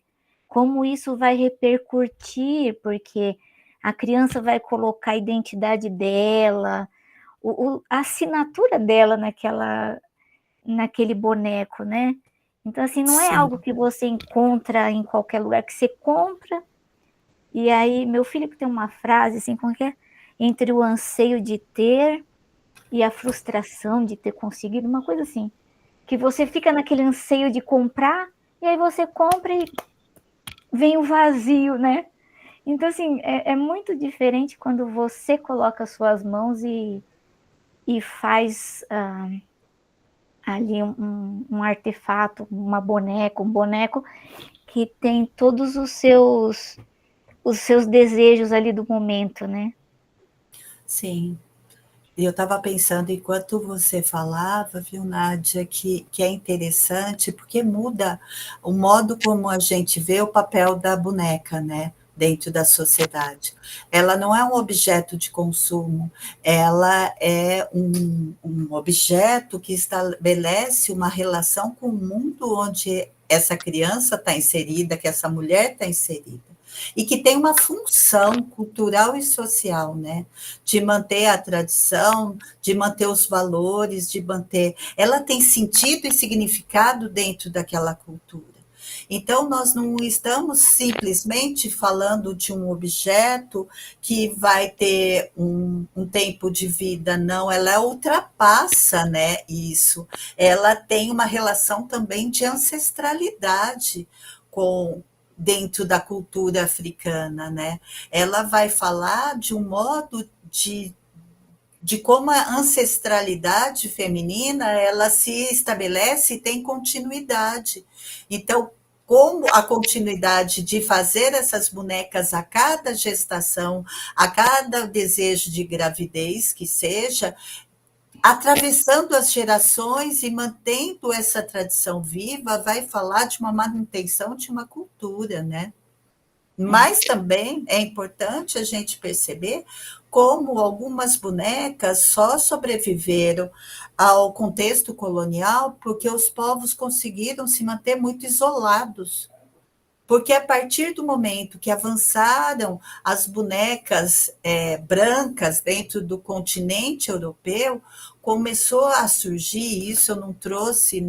Como isso vai repercutir, porque a criança vai colocar a identidade dela, a assinatura dela naquele boneco, né? Então, assim, não é algo Sim, que você encontra em qualquer lugar, que você compra. E aí, meu filho que tem uma frase assim, como que é? Entre o anseio de ter e a frustração de ter conseguido, uma coisa assim. Que você fica naquele anseio de comprar, e aí você compra e vem o vazio, né? Então, assim, é muito diferente quando você coloca suas mãos e faz ali um artefato, uma boneca, um boneco que tem todos os seus desejos ali do momento, né? sim. E eu estava pensando, enquanto você falava, viu, Nádia, que é interessante, porque muda o modo como a gente vê o papel da boneca, né? Dentro da sociedade. Ela não é um objeto de consumo, ela é um objeto que estabelece uma relação com o mundo onde essa criança está inserida, que essa mulher está inserida, e que tem uma função cultural e social, né? De manter a tradição, de manter os valores, de manter. Ela tem sentido e significado dentro daquela cultura. Então, nós não estamos simplesmente falando de um objeto que vai ter um tempo de vida, não, ela ultrapassa, né, isso. Ela tem uma relação também de ancestralidade com dentro da cultura africana, né? Ela vai falar de um modo de como a ancestralidade feminina ela se estabelece e tem continuidade. Então, como a continuidade de fazer essas bonecas a cada gestação, a cada desejo de gravidez que seja, atravessando as gerações e mantendo essa tradição viva, vai falar de uma manutenção de uma cultura, né? Mas também é importante a gente perceber como algumas bonecas só sobreviveram ao contexto colonial porque os povos conseguiram se manter muito isolados. Porque a partir do momento que avançaram as bonecas brancas dentro do continente europeu, começou a surgir, isso eu não trouxe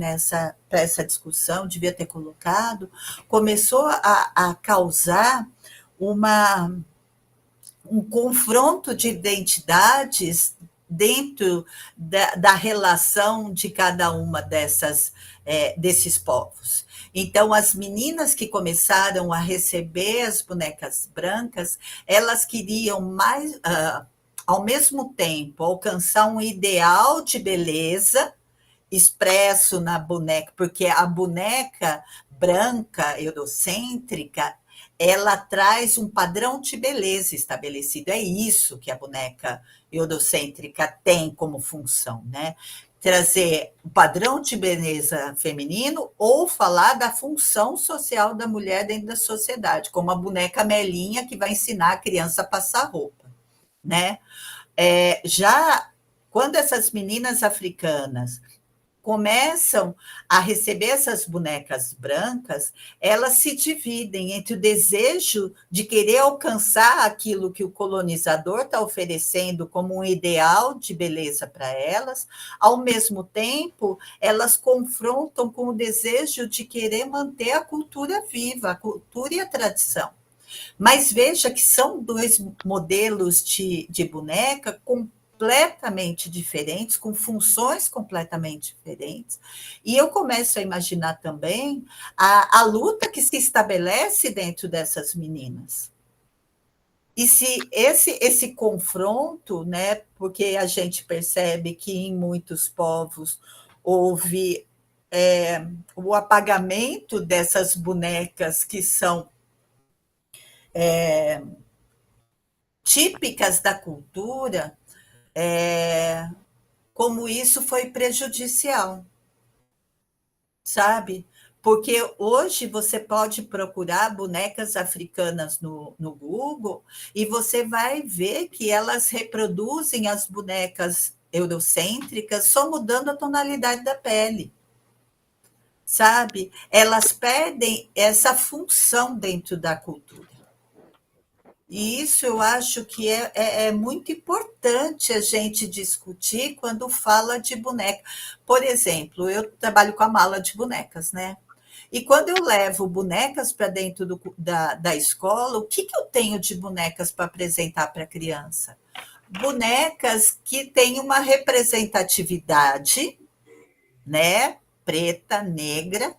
para essa discussão, devia ter colocado, começou a causar uma, um confronto de identidades dentro da relação de cada uma desses povos. Então, as meninas que começaram a receber as bonecas brancas, elas queriam mais, ao mesmo tempo, alcançar um ideal de beleza expresso na boneca, porque a boneca branca, eurocêntrica, ela traz um padrão de beleza estabelecido. É isso que a boneca eurocêntrica tem como função, né? Trazer o padrão de beleza feminino ou falar da função social da mulher dentro da sociedade, como a boneca Melinha que vai ensinar a criança a passar roupa, né? Já quando essas meninas africanas começam a receber essas bonecas brancas, elas se dividem entre o desejo de querer alcançar aquilo que o colonizador está oferecendo como um ideal de beleza para elas, ao mesmo tempo, elas confrontam com o desejo de querer manter a cultura viva, a cultura e a tradição. Mas veja que são dois modelos de boneca completamente diferentes, com funções completamente diferentes. E eu começo a imaginar também a luta que se estabelece dentro dessas meninas. E se esse confronto, né, porque a gente percebe que em muitos povos houve o apagamento dessas bonecas que são típicas da cultura, como isso foi prejudicial, sabe? Porque hoje você pode procurar bonecas africanas no Google e você vai ver que elas reproduzem as bonecas eurocêntricas só mudando a tonalidade da pele, sabe? Elas perdem essa função dentro da cultura. E isso eu acho que é muito importante a gente discutir quando fala de boneca. Por exemplo, eu trabalho com a mala de bonecas, né? E quando eu levo bonecas para dentro da escola, o que eu tenho de bonecas para apresentar para a criança? Bonecas que têm uma representatividade, né? Preta, negra,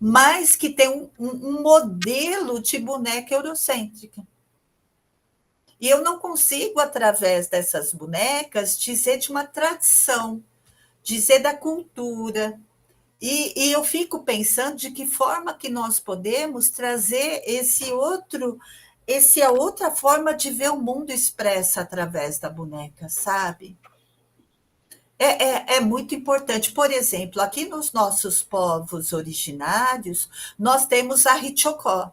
mas que tem um modelo de boneca eurocêntrica. E eu não consigo, através dessas bonecas, dizer de uma tradição, dizer da cultura. E eu fico pensando de que forma que nós podemos trazer essa outra forma de ver o mundo expressa através da boneca, sabe? É muito importante. Por exemplo, aqui nos nossos povos originários, nós temos a Hichokó.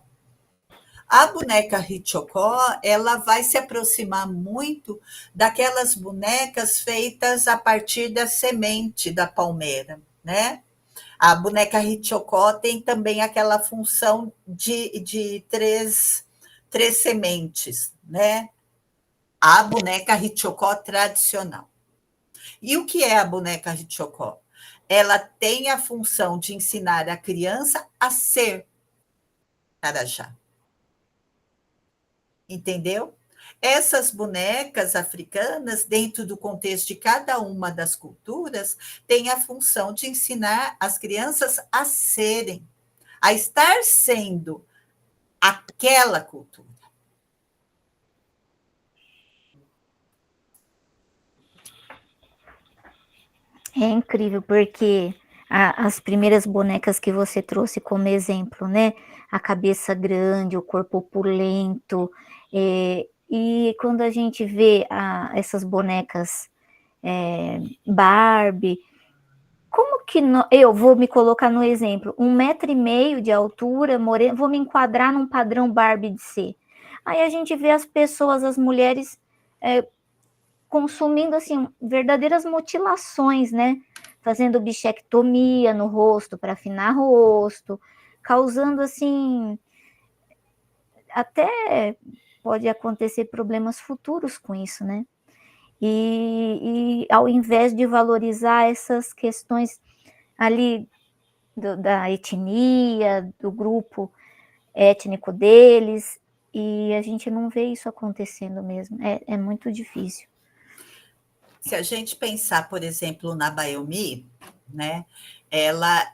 A boneca Hichokó, ela vai se aproximar muito daquelas bonecas feitas a partir da semente da palmeira, né? A boneca Hichokó tem também aquela função de três sementes, né? A boneca Hichokó tradicional. E o que é a boneca Hichokó? Ela tem a função de ensinar a criança a ser carajá. Entendeu? Essas bonecas africanas, dentro do contexto de cada uma das culturas, têm a função de ensinar as crianças a serem, a estar sendo aquela cultura. É incrível, porque as primeiras bonecas que você trouxe como exemplo, né? A cabeça grande, o corpo opulento, e quando a gente vê essas bonecas Barbie, como que eu vou me colocar no exemplo, 1,5 m de altura, morena, vou me enquadrar num padrão Barbie de ser. Aí a gente vê as pessoas, as mulheres consumindo assim verdadeiras mutilações, né? Fazendo bichectomia no rosto para afinar rosto, causando assim até pode acontecer problemas futuros com isso, né? E ao invés de valorizar essas questões ali da etnia, do grupo étnico deles, e a gente não vê isso acontecendo mesmo. É muito difícil. Se a gente pensar, por exemplo, na Bayomi, né, ela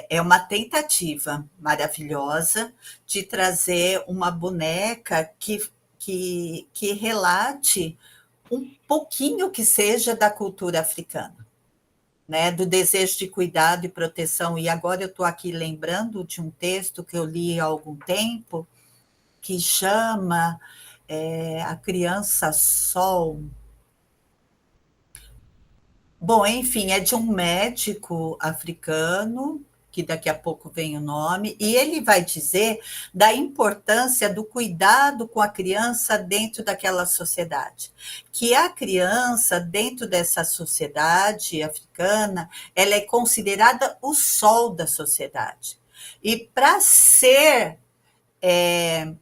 é uma tentativa maravilhosa de trazer uma boneca que relate um pouquinho que seja da cultura africana, né, do desejo de cuidado e proteção. E agora eu estou aqui lembrando de um texto que eu li há algum tempo, que chama A Criança Sol. Bom, enfim, é de um médico africano, que daqui a pouco vem o nome, e ele vai dizer da importância do cuidado com a criança dentro daquela sociedade. Que a criança, dentro dessa sociedade africana, ela é considerada o sol da sociedade. E para ser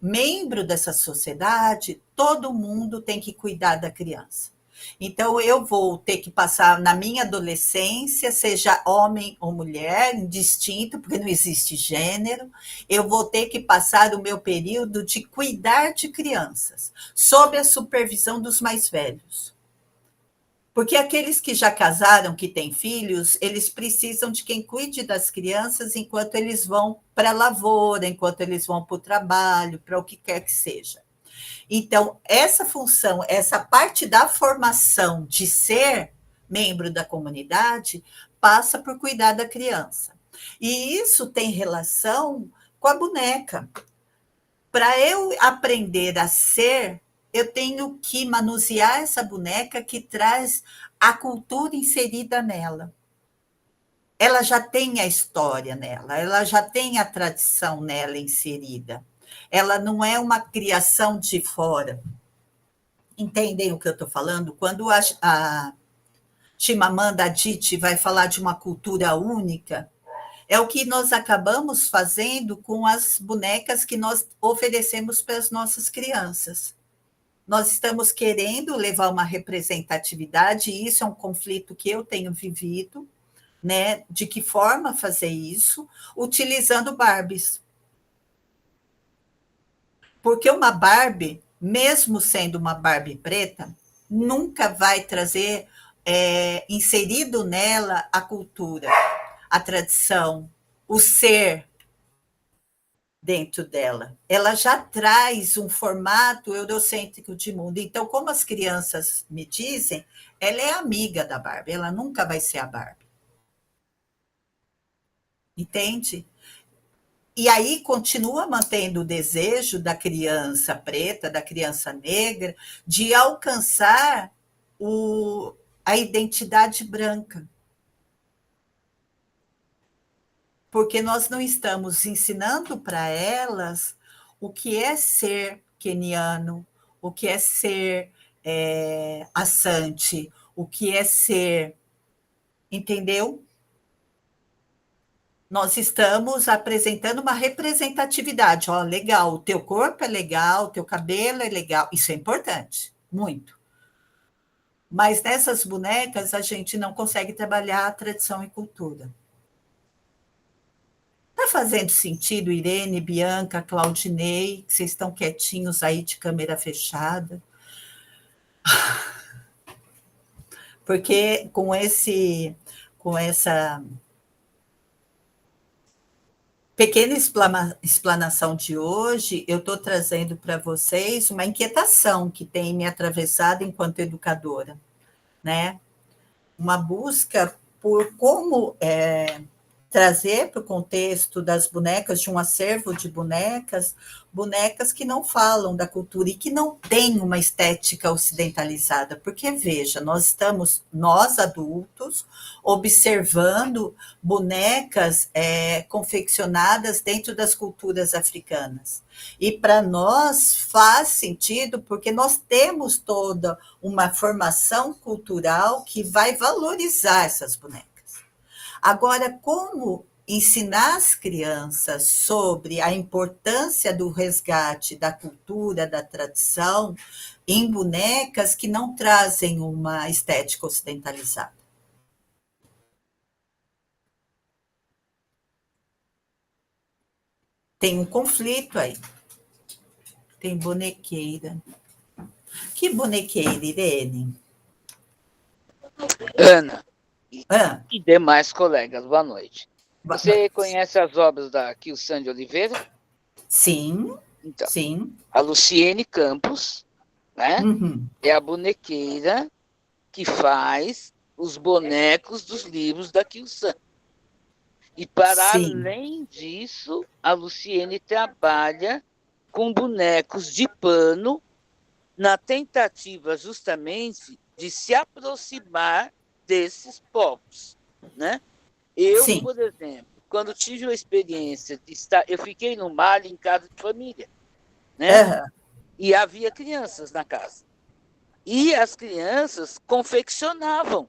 membro dessa sociedade, todo mundo tem que cuidar da criança. Então, eu vou ter que passar na minha adolescência, seja homem ou mulher, indistinto, porque não existe gênero, eu vou ter que passar o meu período de cuidar de crianças, sob a supervisão dos mais velhos. Porque aqueles que já casaram, que têm filhos, eles precisam de quem cuide das crianças enquanto eles vão para a lavoura, enquanto eles vão para o trabalho, para o que quer que seja. Então, essa função, essa parte da formação de ser membro da comunidade, passa por cuidar da criança. E isso tem relação com a boneca. Para eu aprender a ser, eu tenho que manusear essa boneca que traz a cultura inserida nela. Ela já tem a história nela, ela já tem a tradição nela inserida. Ela não é uma criação de fora. Entendem o que eu estou falando? Quando a Chimamanda Adichie vai falar de uma cultura única, é o que nós acabamos fazendo com as bonecas que nós oferecemos para as nossas crianças. Nós estamos querendo levar uma representatividade, e isso é um conflito que eu tenho vivido, né? De que forma fazer isso? Utilizando Barbies. Porque uma Barbie, mesmo sendo uma Barbie preta, nunca vai trazer inserido nela a cultura, a tradição, o ser dentro dela. Ela já traz um formato eurocêntrico de mundo. Então, como as crianças me dizem, ela é amiga da Barbie, ela nunca vai ser a Barbie. Entende? E aí continua mantendo o desejo da criança preta, da criança negra, de alcançar a identidade branca. Porque nós não estamos ensinando para elas o que é ser queniano, o que é ser assante, o que é ser, entendeu? Nós estamos apresentando uma representatividade. Ó, legal, o teu corpo é legal, o teu cabelo é legal. Isso é importante, muito. Mas nessas bonecas a gente não consegue trabalhar a tradição e cultura. Está fazendo sentido, Irene, Bianca, Claudinei, que vocês estão quietinhos aí de câmera fechada? Porque com essa pequena explanação de hoje, eu estou trazendo para vocês uma inquietação que tem me atravessado enquanto educadora, né? Uma busca por como trazer para o contexto das bonecas, de um acervo de bonecas, bonecas que não falam da cultura e que não têm uma estética ocidentalizada. Porque, veja, nós adultos, observando bonecas confeccionadas dentro das culturas africanas. E para nós faz sentido, porque nós temos toda uma formação cultural que vai valorizar essas bonecas. Agora, como ensinar as crianças sobre a importância do resgate da cultura, da tradição, em bonecas que não trazem uma estética ocidentalizada? Tem um conflito aí. Tem bonequeira. Que bonequeira, Irene? Ana e demais colegas, boa noite. Você conhece as obras da Kilsan de Oliveira? Sim, então, sim. A Luciene Campos, né? É a bonequeira que faz os bonecos dos livros da Kilsan. E, para além disso, a Luciene trabalha com bonecos de pano na tentativa justamente de se aproximar desses povos, né? Eu, por exemplo, quando tive a experiência de estar, eu fiquei no Mali em casa de família, né? E havia crianças na casa. E as crianças confeccionavam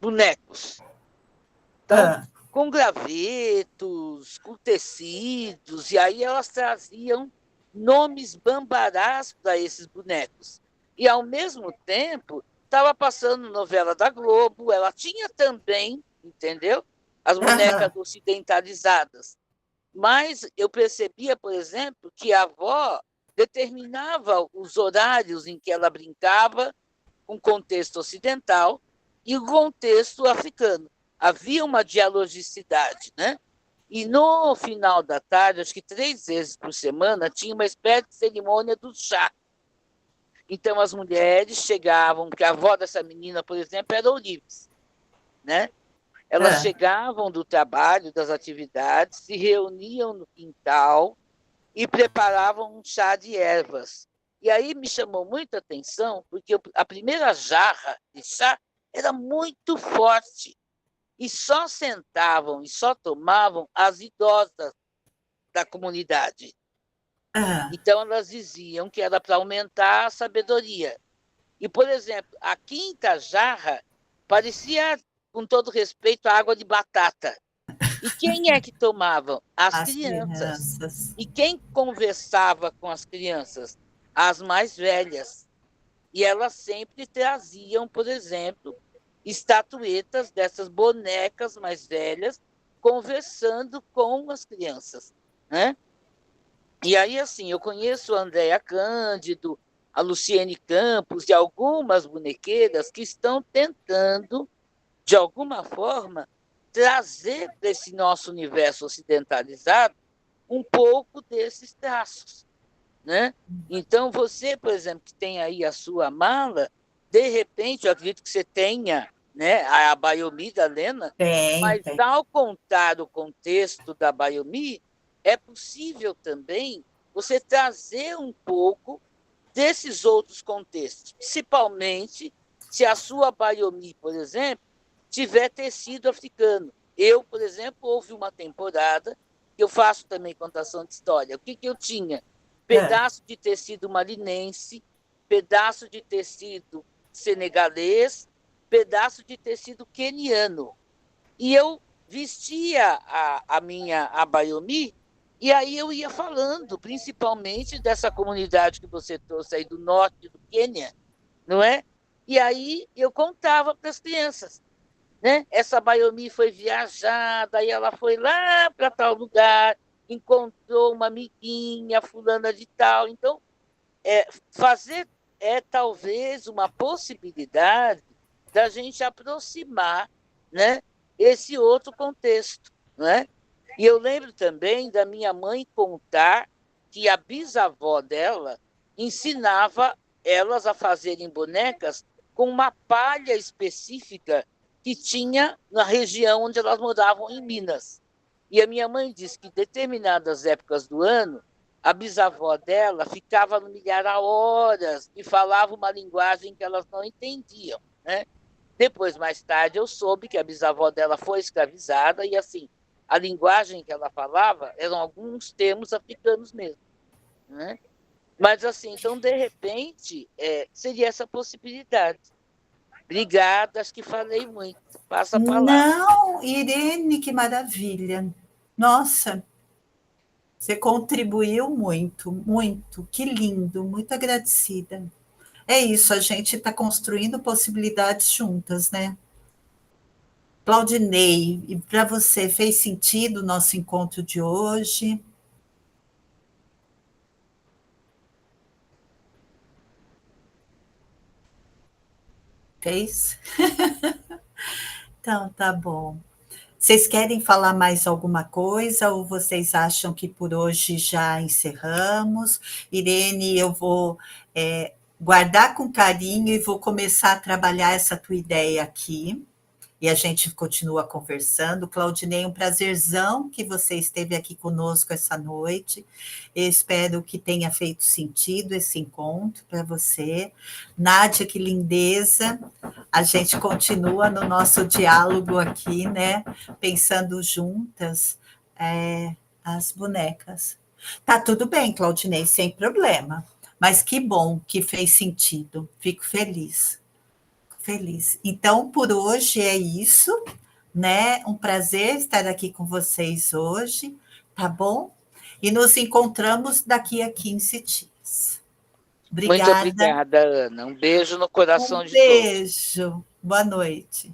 bonecos. Então, com gravetos, com tecidos, e aí elas traziam nomes bambarás para esses bonecos. E, ao mesmo tempo, estava passando novela da Globo, ela tinha também, entendeu? As bonecas ocidentalizadas. Mas eu percebia, por exemplo, que a avó determinava os horários em que ela brincava com o contexto ocidental e o contexto africano. Havia uma dialogicidade, né? E no final da tarde, acho que 3 vezes por semana, tinha uma espécie de cerimônia do chá. Então, as mulheres chegavam, porque a avó dessa menina, por exemplo, era Olives, né? Elas chegavam do trabalho, das atividades, se reuniam no quintal e preparavam um chá de ervas. E aí me chamou muita atenção, porque a primeira jarra de chá era muito forte. E só sentavam e só tomavam as idosas da comunidade. Então, elas diziam que era para aumentar a sabedoria. E, por exemplo, a quinta jarra parecia, com todo respeito, água de batata. E quem é que tomava? As crianças. E quem conversava com as crianças? As mais velhas. E elas sempre traziam, por exemplo, estatuetas dessas bonecas mais velhas conversando com as crianças, né? E aí, assim, eu conheço a Andréa Cândido, a Luciene Campos e algumas bonequeiras que estão tentando, de alguma forma, trazer para esse nosso universo ocidentalizado um pouco desses traços, né? Então, você, por exemplo, que tem aí a sua mala, de repente, eu acredito que você tenha, né, a Baiomi da Lena, mas ao contar o contexto da Baiomi, é possível também você trazer um pouco desses outros contextos, principalmente se a sua Baiomi, por exemplo, tiver tecido africano. Eu, por exemplo, houve uma temporada que eu faço também contação de história. O que eu tinha? Pedaço de tecido malinense, pedaço de tecido senegalês, pedaço de tecido queniano. E eu vestia a minha Abayomi, e aí eu ia falando, principalmente dessa comunidade que você trouxe aí do norte do Quênia, não é? E aí eu contava para as crianças, né? Essa Bayomi foi viajar, daí ela foi lá para tal lugar, encontrou uma amiguinha, fulana de tal. Então, fazer talvez uma possibilidade da gente aproximar, né, esse outro contexto, né? E eu lembro também da minha mãe contar que a bisavó dela ensinava elas a fazerem bonecas com uma palha específica que tinha na região onde elas moravam, em Minas. E a minha mãe disse que em determinadas épocas do ano, a bisavó dela ficava no milhar a horas e falava uma linguagem que elas não entendiam, né? Depois, mais tarde, eu soube que a bisavó dela foi escravizada e, assim, a linguagem que ela falava eram alguns termos africanos mesmo, né? Mas, assim, então, de repente, seria essa possibilidade. Obrigada, acho que falei muito. Passa a palavra. Não, Irene, que maravilha. Nossa, você contribuiu muito, muito. Que lindo, muito agradecida. É isso, a gente está construindo possibilidades juntas, né? Claudinei, e para você, fez sentido o nosso encontro de hoje? Fez? Então, tá bom. Vocês querem falar mais alguma coisa ou vocês acham que por hoje já encerramos? Irene, eu vou guardar com carinho e vou começar a trabalhar essa tua ideia aqui. E a gente continua conversando. Claudinei, um prazerzão que você esteve aqui conosco essa noite. Eu espero que tenha feito sentido esse encontro para você. Nádia, que lindeza. A gente continua no nosso diálogo aqui, né? Pensando juntas as bonecas. Tá tudo bem, Claudinei, sem problema. Mas que bom que fez sentido. Fico feliz. Feliz. Então, por hoje é isso, né? Um prazer estar aqui com vocês hoje, tá bom? E nos encontramos daqui a 15 dias. Obrigada. Muito obrigada, Ana. Um beijo no coração de todos. Beijo. Boa noite.